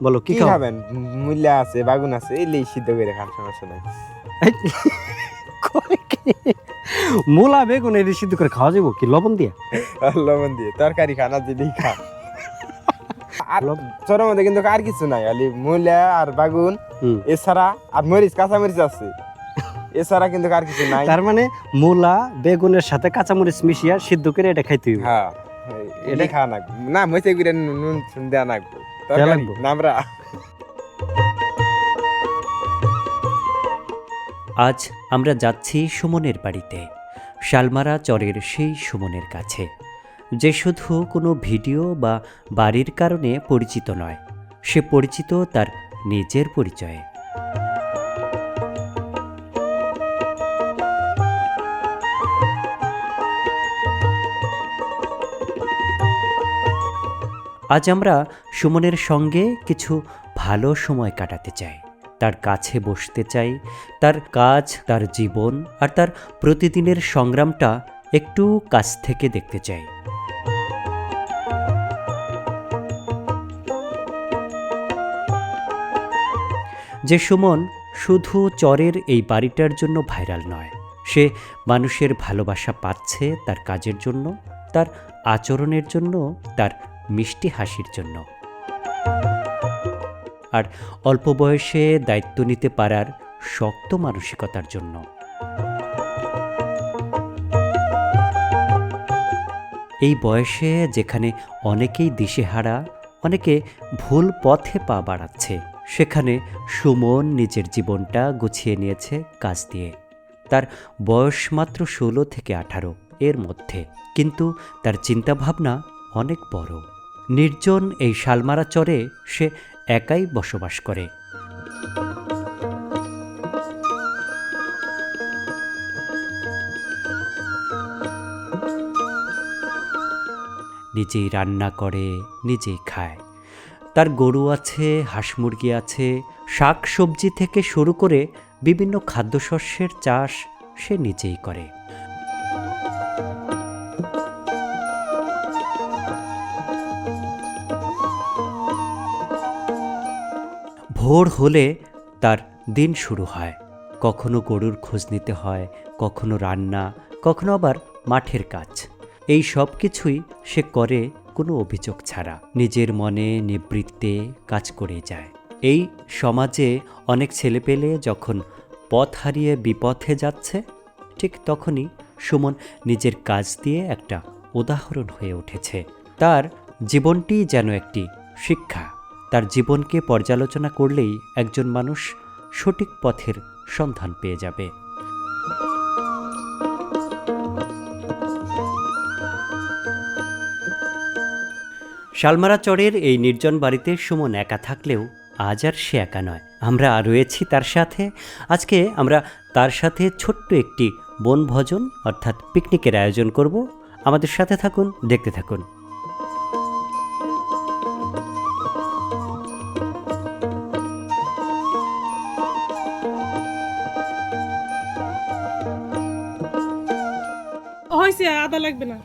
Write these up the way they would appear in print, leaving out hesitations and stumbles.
বলো কি কি খাবেন? মূলা আছে, বাগুন আছে, এলেই সিদ্ধ করে খান, সমস্যা নাই। মূলা বেগুন এই সিদ্ধ করে খাওয়া যাবো কি লবণ দিয়ে? লবণ দিয়ে তরকারি খানা দিলেই খান। আর চোরের মধ্যে কিন্তু আর কিছু নাই, খালি মূলা আর বাগুন এছাড়া, আর মরিচ, কাঁচা মরিচ আছে, এছাড়া কিন্তু আর কিছু নাই। তার মানে মূলা বেগুনের সাথে কাঁচামরিচ মিশিয়ে সিদ্ধ করে এটা খাইতে হবে। হ্যাঁ, এটা খাওয়া লাগবে না, মরিচে গুঁড়ে নুন দেওয়া লাগবে, তরকারি নামরা। আজ আমরা যাচ্ছি সুমনের বাড়িতে, শালমারা চরের সেই সুমনের কাছে, যে শুধু কোনো ভিডিও বা বাড়ির কারণে পরিচিত নয়, সে পরিচিত তার নিজের পরিচয়ে। আজ আমরা সুমনের সঙ্গে কিছু ভালো সময় কাটাতে চাই, তার কাছে বসতে চাই, তার কাজ, তার জীবন আর তার প্রতিদিনের সংগ্রামটা একটু কাছ থেকে দেখতে চাই। যে সুমন শুধু চরের এই বাড়িটার জন্য ভাইরাল নয়, সে মানুষের ভালোবাসা পাচ্ছে তার কাজের জন্য, তার আচরণের জন্য, তার মিষ্টি হাসির জন্য, আর অল্প বয়সে দায়িত্ব নিতে পারার শক্ত মানসিকতার জন্য। এই বয়সে যেখানে অনেকেই দিশেহারা, অনেকে ভুল পথে পা বাড়াচ্ছে, সেখানে সুমন নিজের জীবনটা গুছিয়ে নিয়েছে কাজ দিয়ে। তার বয়স মাত্র 16 থেকে 18 এর মধ্যে, কিন্তু তার চিন্তাভাবনা অনেক বড়। নির্জন এই শালমারা চরে সে একাই বসবাস করে। নিজেই রান্না করে, নিজেই খায়। তার গরু আছে, হাঁস মুরগি আছে, শাক সবজি থেকে শুরু করে বিভিন্ন খাদ্যশস্যের চাষ সে নিজেই করে। ভোর হলে তার দিন শুরু হয়। কখনো গরুর খোঁজ নিতে হয়, কখনো রান্না, কখনো আবার মাঠের কাজ। এই সব কিছুই সে করে কোনো অভিযোগ ছাড়া, নিজের মনে নিবৃত্তে কাজ করে যায়। এই সমাজে অনেক ছেলেপেলে যখন পথ হারিয়ে বিপথে যাচ্ছে, ঠিক তখনই সুমন নিজের কাজ দিয়ে একটা উদাহরণ হয়ে উঠেছে। তার জীবনটি যেন একটি শিক্ষা। তার জীবনকে পর্যালোচনা করলেই একজন মানুষ সঠিক পথের সন্ধান পেয়ে যাবে। শালমারা চরের এই নির্জন বাড়িতে সুমন একা থাকলেও আজ আর সে একা নয়, আমরা রয়েছি তার সাথে। আজকে আমরা তার সাথে ছোট্ট একটি বনভোজন অর্থাৎ পিকনিকের আয়োজন করব। আমাদের সাথে থাকুন, দেখতে থাকুন। হইছে, আদা লাগবে না।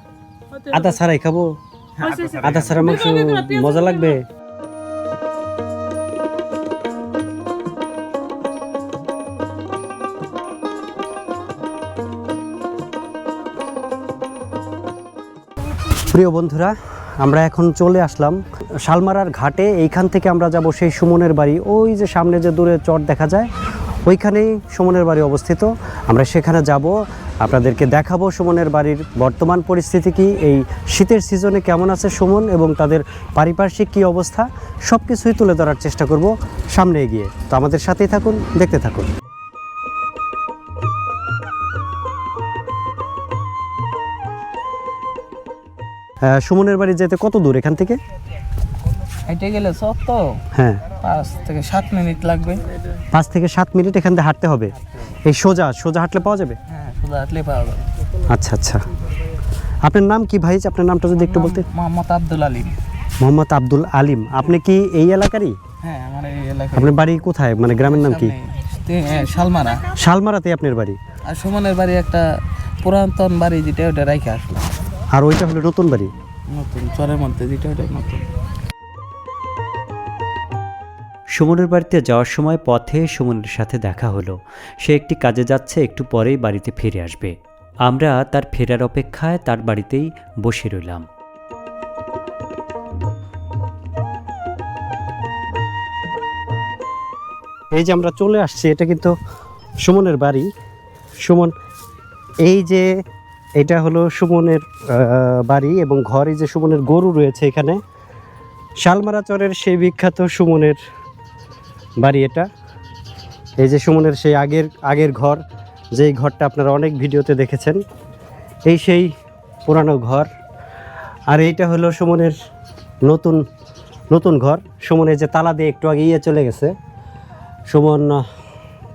আদা ছাড়াই খাবো? আদা ছাড়া মাংস মজা লাগবে? প্রিয় বন্ধুরা, আমরা এখন চলে আসলাম শালমারার ঘাটে। এইখান থেকে আমরা যাব সেই সুমনের বাড়ি। ওই যে সামনে যে দূরে চর দেখা যায়, ওইখানেই সুমনের বাড়ি অবস্থিত। আমরা সেখানে যাব, আপনাদেরকে দেখাবো সুমনের বাড়ির বর্তমান পরিস্থিতি কি, এই শীতের সিজনে কেমন আছে সুমন এবং তাদের পারিপার্শ্বিক কী অবস্থা, সব কিছুই তুলে ধরার চেষ্টা করব সামনে এগিয়ে। তো আমাদের সাথেই থাকুন, দেখতে থাকুন। সুমনের বাড়ি যেতে কত দূর এখান থেকে? হেঁটে গেলে তো হ্যাঁ 5 থেকে 7 মিনিট লাগবে। 5 থেকে 7 মিনিট এখান থেকে হাঁটতে হবে। এই সোজা হাঁটলে পাওয়া যাবে? হ্যাঁ, সোজা হাঁটলে পাওয়া যাবে। আচ্ছা আচ্ছা। আপনার নাম কি ভাই? আপনার নামটা যদি একটু বলতেন। মোহাম্মদ আব্দুল আলিম। মোহাম্মদ আব্দুল আলিম। আপনি কি এই এলাকারই? হ্যাঁ, আমার এই এলাকা। আপনার বাড়ি কোথায়, মানে গ্রামের নাম কি? শালমারা। শালমারাতে আপনার বাড়ি? আর সুমনের বাড়ি একটা পুরাতন বাড়ি, যেটা ওটা রাইখে আসলাম। আর ওইটা হলো নতুন বাড়ি? নতুন চরের মধ্যে যেটা, ওটা নতুন। সুমনের বাড়িতে যাওয়ার সময় পথে সুমনের সাথে দেখা হলো। সে একটি কাজে যাচ্ছে, একটু পরেই বাড়িতে ফিরে আসবে। আমরা তার ফেরার অপেক্ষায় তার বাড়িতেই বসে রইলাম। এই যে আমরা চলে আসছি, এটা কিন্তু সুমনের বাড়ি। সুমন, এই যে এটা হলো সুমনের বাড়ি এবং ঘর। এই যে সুমনের গরু রয়েছে এখানে। শালমারা চরের সেই বিখ্যাত সুমনের বাড়ি এটা। এই যে সুমনের সেই আগের ঘর, যেই ঘরটা আপনারা অনেক ভিডিওতে দেখেছেন, এই সেই পুরানো ঘর। আর এইটা হলো সুমনের নতুন ঘর। সুমনের যে তালা দিয়ে একটু আগে চলে গেছে। সুমন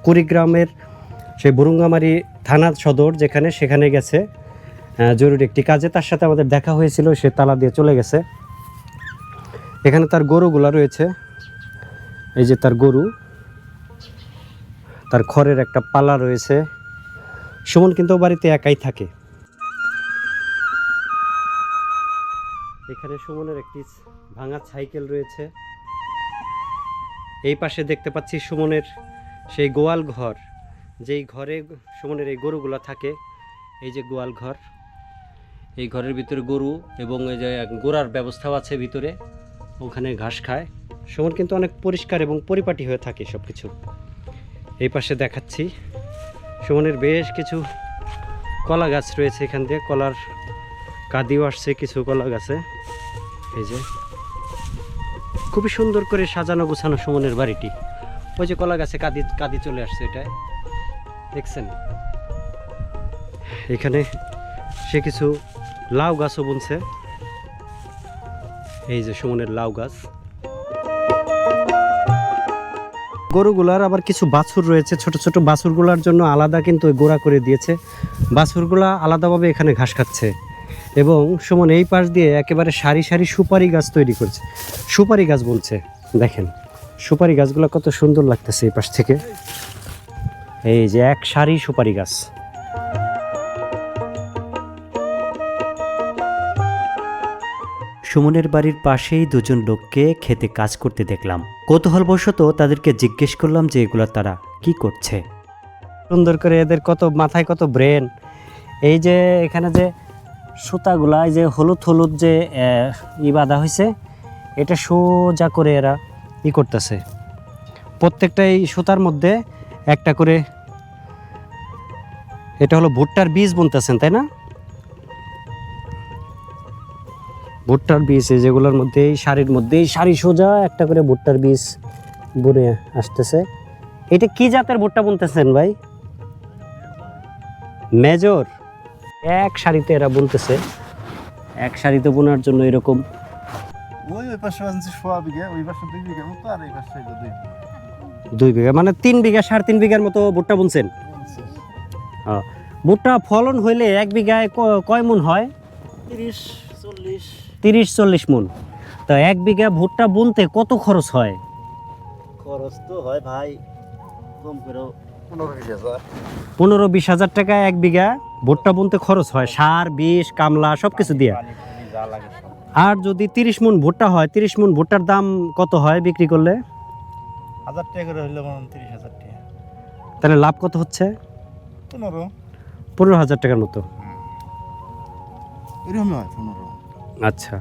কুড়িগ্রামের সেই বুরুঙ্গামারি থানা সদর সেখানে গেছে জরুরি একটি কাজে। তার সাথে আমাদের দেখা হয়েছিল, সে তালা দিয়ে চলে গেছে। এখানে তার গরুগুলা রয়েছে, এই যে তার গরু, তার খড়ের একটা পালা রয়েছে। সুমন কিন্তু বাড়িতে একাই থাকে। এখানে সুমনের একটি ভাঙা সাইকেল রয়েছে। এই পাশে দেখতে পাচ্ছি সুমনের সেই গোয়াল ঘর, যেই ঘরে সুমনের এই গরুগুলা থাকে। এই যে গোয়াল ঘর, এই ঘরের ভিতরে গরু এবং এই যে গোড়ার ব্যবস্থাও আছে ভিতরে, ওখানে ঘাস খায়। সুমন কিন্তু অনেক পরিষ্কার এবং পরিপাটি হয়ে থাকে সব কিছু। এই পাশে দেখাচ্ছি সুমনের বেশ কিছু কলা গাছ রয়েছে। এখান দিয়ে কলার কাঁদিও আসছে কিছু কলা গাছে। এই যে খুবই সুন্দর করে সাজানো গোছানো সুমনের বাড়িটি। ওই যে কলা গাছে কাঁদি চলে আসছে, এটাই দেখছেন। এখানে সে কিছু লাউ গাছও বুনছে। এই যে সুমনের লাউ গাছ। গরুগুলার আবার কিছু বাছুর রয়েছে, ছোট ছোট বাছুরগুলার জন্য আলাদা কিন্তু গোড়া করে দিয়েছে। বাছুরগুলা আলাদাভাবে এখানে ঘাস খাচ্ছে। এবং সুমন এই পাশ দিয়ে একেবারে সারি সারি সুপারি গাছ তৈরি করছে, সুপারি গাছ বলছে। দেখেন সুপারি গাছগুলো কত সুন্দর লাগতেছে এই পাশ থেকে। এই যে এক সারি সুপারি গাছ। সুমনের বাড়ির পাশেই দুজন লোককে খেতে কাজ করতে দেখলাম। কৌতূহলবশত তাদেরকে জিজ্ঞেস করলাম যে এগুলো তারা কি করছে। সুন্দর করে এদের কত মাথায় কত ব্রেন। এই যে এখানে যে সুতাগুলা, এই যে হলুদ যে বাঁধা হয়েছে, এটা সোজা করে এরা করতেছে। প্রত্যেকটা এই সুতার মধ্যে একটা করে, এটা হলো ভুট্টার বীজ বুনতেছেন তাই না? ভুট্টার বীজ, এই যেগুলোর মধ্যে এই শাড়ির মধ্যে এই শাড়ি সোজা একটা করে ভুট্টার বীজ বুনে আসতেছে। এটা কি জাতের ভুট্টা বুনতেছেন ভাই? মেজর। এক শাড়িতে এরা বুনতেছে, এক শাড়িতে বোনার জন্য এরকম ওই পাশে আছে 1.5 বিঘা, ওই পাশে 2 বিঘা মতো, আর এই পাশে 2 বিঘা, মানে 3 বিঘা 3.5 বিঘার মতো ভুট্টা বুনছেন। ভুট্টা ফলন হইলে 1 বিঘায় কয় মন হয়? 30-40 মন। তো 1 বিঘা ভুট্টা বুনতে কত খরচ হয়? খরচ তো হয় ভাই কম করে 15-20 হাজার। 15-20 হাজার টাকা 1 বিঘা ভুট্টা বুনতে খরচ হয়, সার, বিষ, কামলা সব কিছু দিয়ে। আর যদি 30 মন ভুট্টা হয়, 30 মন ভুট্টার দাম কত হয় বিক্রি করলে? 1000 টাকা করে হইলে 30,000 টাকা। তাহলে লাভ কত হচ্ছে? 15 হাজার টাকার মতো। এরকম হয় 15। আচ্ছা,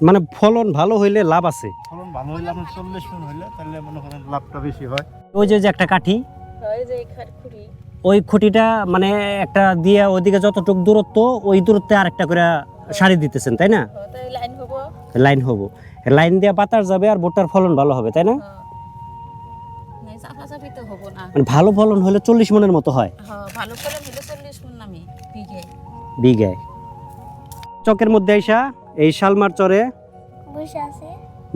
মানে ফলন ভালো হইলে লাভ আছে। ফলন ভালো হইলে আপনার 40 মণ হইলে তাহলে মনে করেন লাভটা বেশি হয়। ওই যে একটা কাঠি, হয় যে খুঁড়ি ওই খুঁটিটা মানে একটা দিয়ে ওইদিকে যতটুকু দূরত্ব, ওই দূরত্বে আরেকটা করে সারি দিতেছেন তাই না? তাই লাইন হবো। লাইন হবো, লাইন দিয়ে বাতাস যাবে আর ভুট্টার ফলন ভালো হবে তাই না? নাই চাপাচাপি তো হবো না। মানে ভালো ফলন হলে 40 মনের মতো হয় ভালো করে হলে 40 মণ নামি বিঘায়। চকের মধ্যে আইসা এই শালমার চরে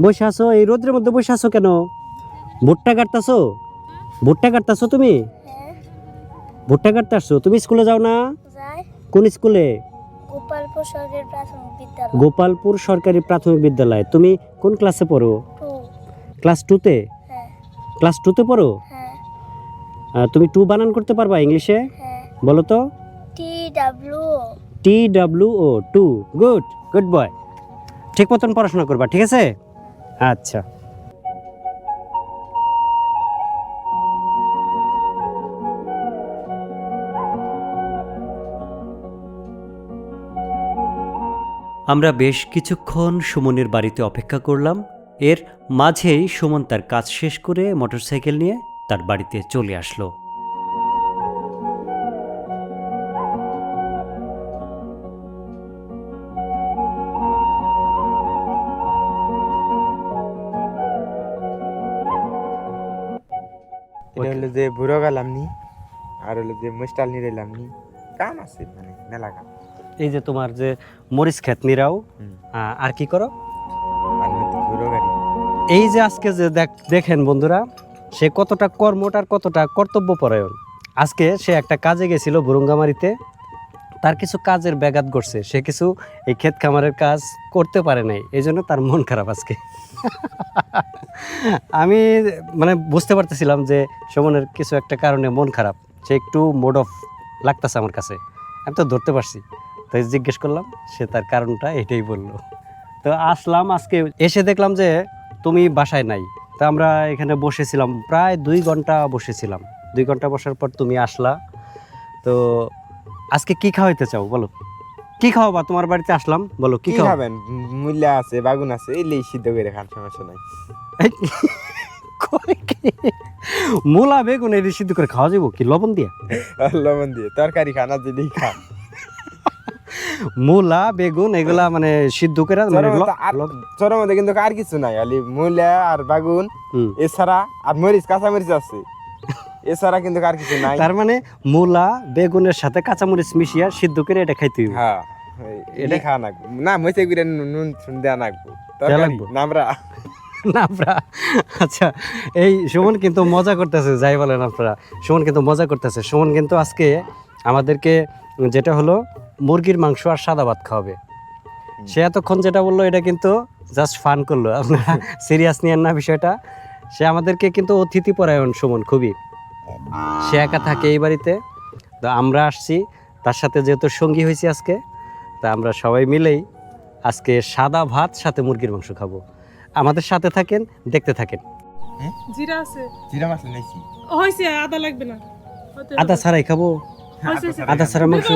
বসে আছো, এই রোদ্রের মধ্যে বসে আছো কেন? ভুট্টা কাটতাছো? ভুট্টা কাটতাছো তুমি? ভুট্টা কাটতাছো? তুমি স্কুলে যাও না? কোন স্কুলে? গোপালপুর সরকারি প্রাথমিক বিদ্যালয়। তুমি কোন ক্লাসে পড়ো? ক্লাস 2-তে? ক্লাস 2-তে পড়ো? তুমি 2 বানান করতে পারবা ইংলিশে? বলো তো। TWO 2। Good boy. ঠিক মতন পড়াশোনা করবা, ঠিক আছে? আচ্ছা। আমরা বেশ কিছুক্ষণ সুমনের বাড়িতে অপেক্ষা করলাম। এর মাঝেই সুমন তার কাজ শেষ করে মোটরসাইকেল নিয়ে তার বাড়িতে চলে আসলো। এটা হলো যে বুড়ো গেলাম নি, আর হলো যে মুস্টাল নিয়ে এলাম নি, কাম আছে মানে মেলা কাম। এই যে তোমার যে মরিচ ক্ষেত নিরাও, আর কি করো? আর নদী বুড়ো গাড়ি। এই যে আজকে যে দেখেন বন্ধুরা, সে কতটা কর্মঠ আর কতটা কর্তব্যপরায়ণ। আজকে সে একটা কাজে গেছিল বুরুঙ্গামারিতে, তার কিছু কাজের ব্যাঘাত ঘটছে, সে কিছু এই ক্ষেত খামারের কাজ করতে পারে নাই, এই জন্য তার মন খারাপ আজকে। আমি মানে বুঝতে পারতেছিলাম যে সুমনের কিছু একটা কারণে মন খারাপ, সে একটু মোড অফ লাগতেছে আমার কাছে। আমি তো ধরতে পারছি, তাই জিজ্ঞেস করলাম, সে তার কারণটা এটাই বললো। তো আসলাম, আজকে এসে দেখলাম যে তুমি বাসায় নাই। তা আমরা এখানে বসেছিলাম, প্রায় 2 ঘন্টা বসেছিলাম। 2 ঘন্টা বসার পর তুমি আসলা। তো আজকে কি খাওয়াইতে চাও বলো, কি খাওয়াবা? তোমার বাড়িতে আসলাম, বলো কি কি খাওয়াবে? খাবেন? মূল্যা আছে, বাগুন আছে, এলেই সিদ্ধ করে খান, সমস্যা নাই। মূলা বেগুন এর সিদ্ধ করে খাওয়া যাবো কি লবণ দিয়ে? আর লবণ দিয়ে তরকারি খানা যদি খান। মূলা বেগুন এগুলা মানে সিদ্ধ করে মানে চোরের মধ্যে কিন্তু আর কিছু নাই, খালি মূলা আর বাগুন এছাড়া, আর মরিচ, কাঁচা মরিচ আছে, এছাড়া কিন্তু আর কিছু নাই। তার মানে মূলা বেগুনের সাথে কাঁচামরিচ মিশিয়া সিদ্ধ করে এটা খাইতে হবে। হ্যাঁ, এটা খাওয়া নাকবো না, মরিচে গুড়ে নুন দেওয়া নাকবো, লাগবো? নামরা না আপনারা, আচ্ছা এই সুমন কিন্তু মজা করতেছে, যাই বলেন আপনারা, সুমন কিন্তু মজা করতেছে। সুমন কিন্তু আজকে আমাদেরকে যেটা হলো মুরগির মাংস আর সাদা ভাত খাওয়াবে। সে এতক্ষণ যেটা বললো এটা কিন্তু জাস্ট ফান করলো, আপনারা সিরিয়াস নিয়েন না বিষয়টা। সে আমাদেরকে কিন্তু অতিথি পরায়ণ সুমন খুবই, সে একা থাকে এই বাড়িতে। তো আমরা আসছি তার সাথে, যেহেতু সঙ্গী হয়েছি আজকে, তা আমরা সবাই মিলেই আজকে সাদা ভাত সাথে মুরগির মাংস খাবো। আমাদের সাথে থাকেন, দেখতে থাকেন। জিরা আছে, জিরা মাছ নিয়েছি। হইছে, আদা লাগবে না। আদা ছাড়াই খাবো? আদা ছাড়া মাংস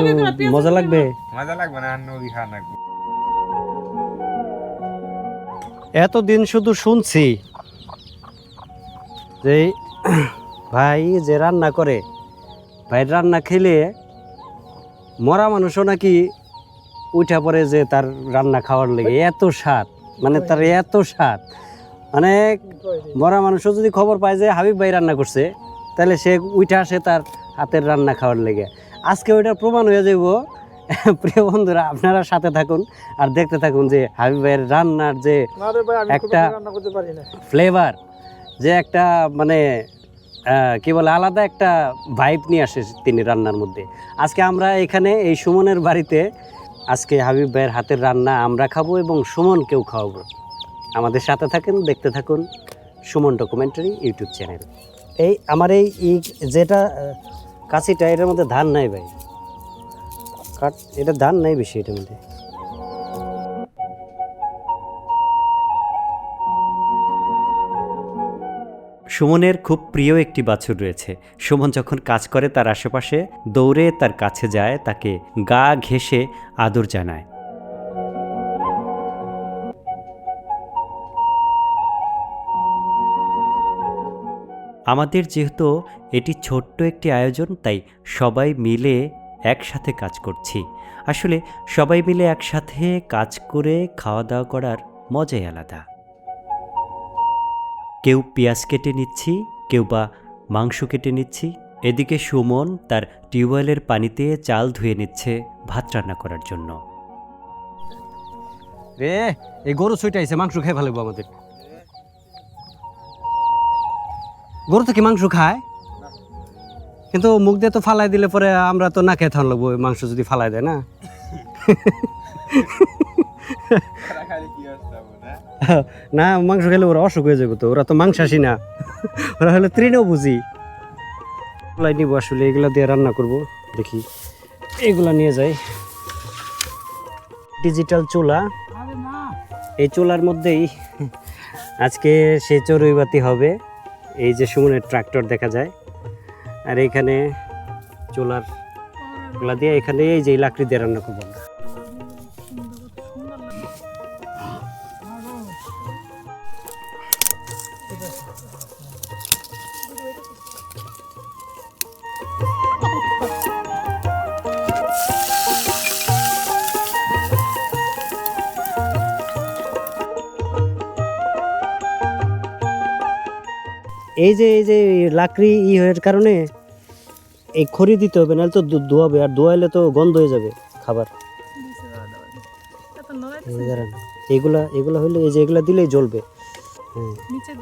মজা লাগবে? মজা লাগবে না, নদী খাওয়া নাকবো। এতদিন শুধু শুনছি যে ভাই যে রান্না করে, ভাই রান্না খেলে মরা মানুষও নাকি উঠা পড়ে, যে তার রান্না খাওয়ার লেগে এত স্বাদ, মানে তার এত স্বাদ, মানে মরা মানুষও যদি খবর পায় যে হাবিব ভাই রান্না করছে, তাহলে সে উঠে আসে তার হাতের রান্না খাওয়ার লেগে। আজকে ওইটা প্রমাণ হয়ে যাব। প্রিয় বন্ধুরা, আপনারা সাথে থাকুন আর দেখতে থাকুন যে হাবিব ভাইয়ের রান্নার যে একটা ফ্লেভার, যে একটা মানে কি বলে আলাদা একটা ভাইব নিয়ে আসে তিনি রান্নার মধ্যে। আজকে আমরা এখানে এই সুমনের বাড়িতে আজকে হাবিব ভাইয়ের হাতের রান্না আমরা খাবো এবং সুমনকেও খাওয়াবো। আমাদের সাথে থাকুন, দেখতে থাকুন সুমন ডকুমেন্টারি ইউটিউব চ্যানেল। এই আমার এই যেটা কাশিটা, এটার মধ্যে ধান নাই ভাই, এটা ধান নাই বেশি এটার মধ্যে। সুমনের খুব প্রিয় একটি বাছুর রয়েছে। সুমন যখন কাজ করে তার আশেপাশে দৌড়ে তার কাছে যায়, তাকে গা ঘেঁষে আদর জানায়। আমাদের যেহেতু এটি ছোট্ট একটি আয়োজন, তাই সবাই মিলে একসাথে কাজ করছি। আসলে সবাই মিলে একসাথে কাজ করে খাওয়া দাওয়া করার মজাই আলাদা। কেউ পেঁয়াজ কেটে নিচ্ছি, কেউ বা মাংস কেটে নিচ্ছি। এদিকে সুমন তার টিউবওয়েলের পানিতে চাল ধুয়ে নিচ্ছে ভাত রান্না করার জন্য। রে এই গরু ছুটাইছে, মাংস খেয়ে ভালো আমাদের। গরু তো কি মাংস খায়? কিন্তু মুখ দিয়ে তো ফালাই দিলে পরে আমরা তো না খেয়ে থান লাগবো মাংস যদি ফালাই দেয় না। না মাংস খেলে ওরা অসুখ হয়ে যাবে, তো ওরা তো মাংসাশী না, ওরা হলো তৃণভোজী। এগুলাই নিব আসলে, এগুলা দিয়ে রান্না করব। দেখি এগুলা নিয়ে যাই। ডিজিটাল চুলা, এই চুলার মধ্যেই আজকে সে চড়ুইবাতি হবে। এই যে সুমনের ট্রাক্টর দেখা যায়, আর এখানে চুলার গুলা দিয়ে এখানে এই যে লাকড়ি দিয়ে রান্না করবো আমরা। এই যে লাকড়ি হওয়ার কারণে এই খড়ি দিতে হবে, নাহলে তো ধোয়াবে, আর ধোয়াইলে তো গন্ধ হয়ে যাবে খাবার। এই দাঁড়ান, এগুলা হইলে এই যে এগুলা দিলেই জ্বলবে।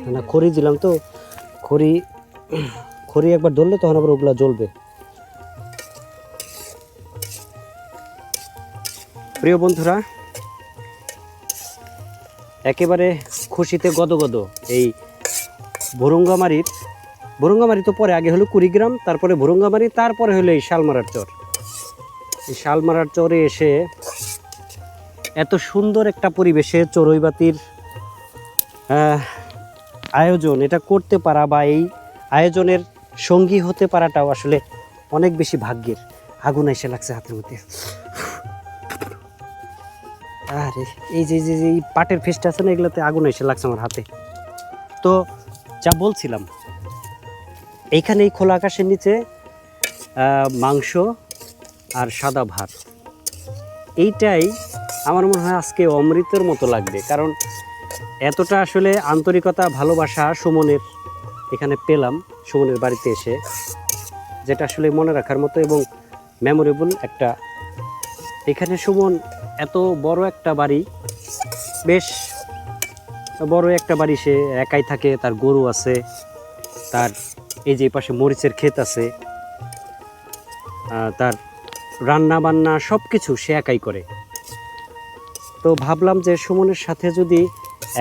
হ্যাঁ না, খড়ি দিলাম তো, খড়ি একবার ধরলে তখন আবার ওগুলা জ্বলবে। প্রিয় বন্ধুরা, একেবারে খুশিতে গদগদ এই ভুরুঙ্গামারি তো পরে, আগে হলো কুড়িগ্রাম, তারপরে ভুরুঙ্গামারি, তারপরে হলো এই শালমারার চর। এই শালমারার চরে এসে এত সুন্দর একটা পরিবেশে চড়ুইবাতির আয়োজন, এটা করতে পারা বা এই আয়োজনের সঙ্গী হতে পারাটাও আসলে অনেক বেশি ভাগ্যের। আগুন এসে লাগছে হাতের মধ্যে। আরে এই যে যে এই পাটের ফেসটা আছে না, এগুলোতে আগুন এসে লাগছে আমার হাতে। তো যা বলছিলাম, এইখানে এই খোলা আকাশের নিচে মাংস আর সাদা ভাত, এইটাই আমার মনে হয় আজকে অমৃতের মতো লাগবে। কারণ এতটা আসলে আন্তরিকতা, ভালোবাসা সুমনের এখানে পেলাম সুমনের বাড়িতে এসে, যেটা আসলে মনে রাখার মতো এবং মেমোরেবল একটা। এখানে সুমন এত বড় একটা বাড়ি, বেশ বড় একটা বাড়ি, সে একাই থাকে, তার গরু আছে, তার এই যে পাশে মরিচের ক্ষেত আছে, তার রান্না বান্না সব কিছু সে একাই করে। তো ভাবলাম যে সুমনের সাথে যদি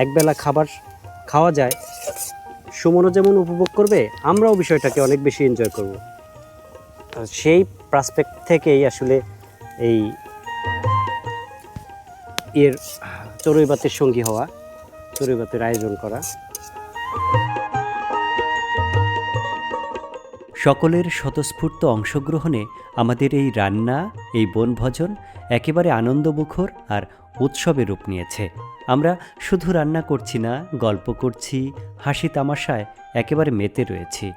একবেলা খাবার খাওয়া যায়, সুমনও যেমন উপভোগ করবে, আমরাও বিষয়টাকে অনেক বেশি এনজয় করব। সেই পার্সপেক্ট থেকেই আসলে এই এর চড়ুইবাতির সঙ্গী হওয়া, চড়ুইবাতির আয়োজন করা। সকলের স্বতঃস্ফূর্ত অংশগ্রহণে আমাদের এই রান্না, এই বনভোজন একেবারে আনন্দমুখর আর উৎসবের রূপ নিয়েছে। আমরা শুধু রান্না করছি না, গল্প করছি, হাসি তামাশায় একেবারে মেতে রয়েছি।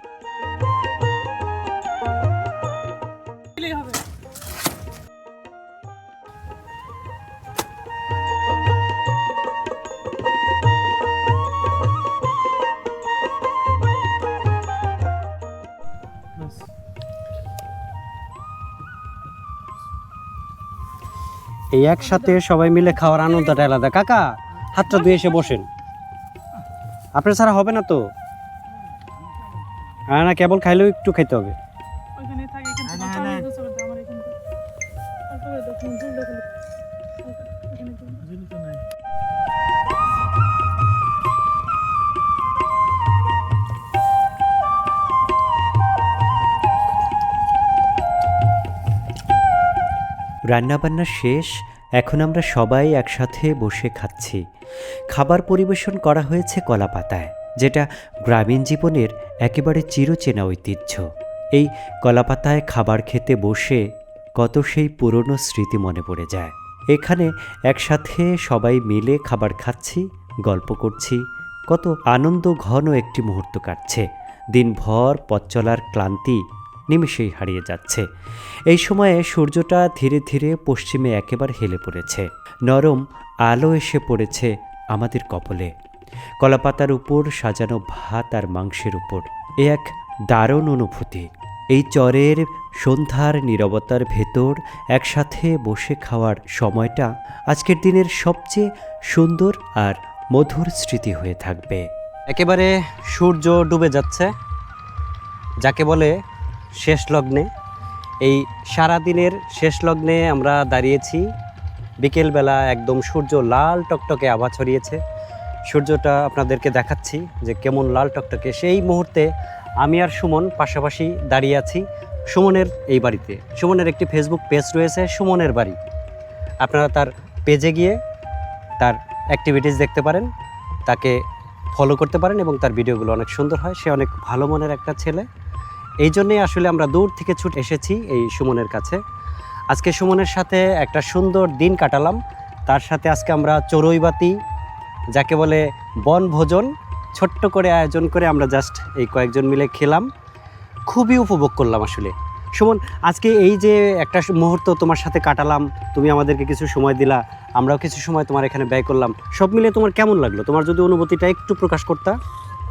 এই একসাথে সবাই মিলে খাওয়ার আনন্দটা আলাদা। কাকা, হাতটা ধুয়ে এসে বসেন, আপনার ছাড়া হবে না তো। না, কেবল খাইলেও একটু খাইতে হবে। ওইখানে থাকে কিন্তু আমার এখান থেকে তারপরে দেখুন দূর দেখুন এখানে তো নাই। রান্নাবান্না শেষ, এখন আমরা সবাই একসাথে বসে খাচ্ছি। খাবার পরিবেশন করা হয়েছে কলা পাতায়, যেটা গ্রামীণ জীবনের একেবারে চিরচেনা ঐতিহ্য। এই কলা পাতায় খাবার খেতে বসে কত সেই পুরনো স্মৃতি মনে পড়ে যায়। এখানে একসাথে সবাই মিলে খাবার খাচ্ছি, গল্প করছি, কত আনন্দ ঘন একটি মুহূর্ত কাটছে। দিনভর পথ চলার ক্লান্তি নিমেষেই হারিয়ে যাচ্ছে। এই সময়ে সূর্যটা ধীরে ধীরে পশ্চিমে একেবারে হেলে পড়েছে, নরম আলো এসে পড়েছে আমাদের কপালে। কলাপাতার উপর সাজানো ভাত আর মাংসের উপর এ এক দারুণ অনুভূতি। এই চরের সন্ধ্যার নীরবতার ভেতর একসাথে বসে খাওয়ার সময়টা আজকের দিনের সবচেয়ে সুন্দর আর মধুর স্মৃতি হয়ে থাকবে। একেবারে সূর্য ডুবে যাচ্ছে, যাকে বলে শেষ লগ্নে। এই সারাদিনের শেষ লগ্নে আমরা দাঁড়িয়েছি। বিকেলবেলা একদম সূর্য লাল টকটকে আভা ছড়িয়েছে। সূর্যটা আপনাদেরকে দেখাচ্ছি যে কেমন লাল টকটকে। সেই মুহূর্তে আমি আর সুমন পাশাপাশি দাঁড়িয়ে আছি সুমনের এই বাড়িতে। সুমনের একটি ফেসবুক পেজ রয়েছে, সুমনের বাড়ি। আপনারা তার পেজে গিয়ে তার অ্যাক্টিভিটিস দেখতে পারেন, তাকে ফলো করতে পারেন এবং তার ভিডিওগুলো অনেক সুন্দর হয়। সে অনেক ভালো মনের একটা ছেলে। এই জন্যেই আসলে আমরা দূর থেকে ছুটে এসেছি এই সুমনের কাছে। আজকে সুমনের সাথে একটা সুন্দর দিন কাটালাম। তার সাথে আজকে আমরা চড়ুইবাতি, যাকে বলে বনভোজন, ছোট্ট করে আয়োজন করে আমরা জাস্ট এই কয়েকজন মিলে খেলাম। খুবই উপভোগ করলাম আসলে। সুমন, আজকে এই যে একটা মুহূর্ত তোমার সাথে কাটালাম, তুমি আমাদেরকে কিছু সময় দিলা, আমরাও কিছু সময় তোমার এখানে ব্যয় করলাম, সব মিলে তোমার কেমন লাগলো? তোমার যদি অনুভূতিটা একটু প্রকাশ করতা।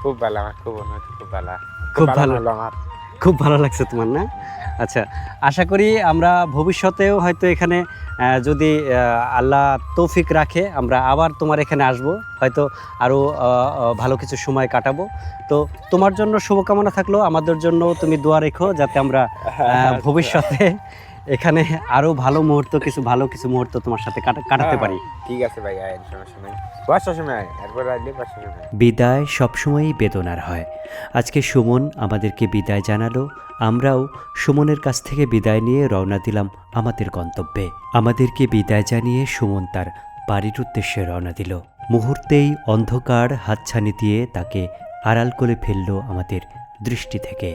খুব ভালো আমার, খুব ভালো, খুব ভালো হলো আমার। খুব ভালো লাগছে তোমার, না? আচ্ছা, আশা করি আমরা ভবিষ্যতেও হয়তো এখানে যদি আল্লাহ তৌফিক রাখে আমরা আবার তোমার এখানে আসব, হয়তো আরও ভালো কিছু সময় কাটাবো। তো তোমার জন্য শুভকামনা থাকলো, আমাদের জন্য তুমি দোয়া রেখো যাতে আমরা ভবিষ্যতে এখানে আরও ভালো মুহূর্ত তোমার সাথে কাটাতে পারি। ঠিক আছে ভাই, আয়, সমস্যা নাই। বর্ষার সময় আয়, এরপর আসলে বর্ষার সময়। বিদায় সবসময়ই বেদনার হয়। আজকে সুমন আমাদেরকে বিদায় জানালো, আমরাও সুমনের কাছ থেকে বিদায় নিয়ে রওনা দিলাম আমাদের গন্তব্যে। আমাদেরকে বিদায় জানিয়ে সুমন তার বাড়ির উদ্দেশ্যে রওনা দিল। মুহূর্তেই অন্ধকার হাতছানি দিয়ে তাকে আড়াল করে ফেলল আমাদের দৃষ্টি থেকে।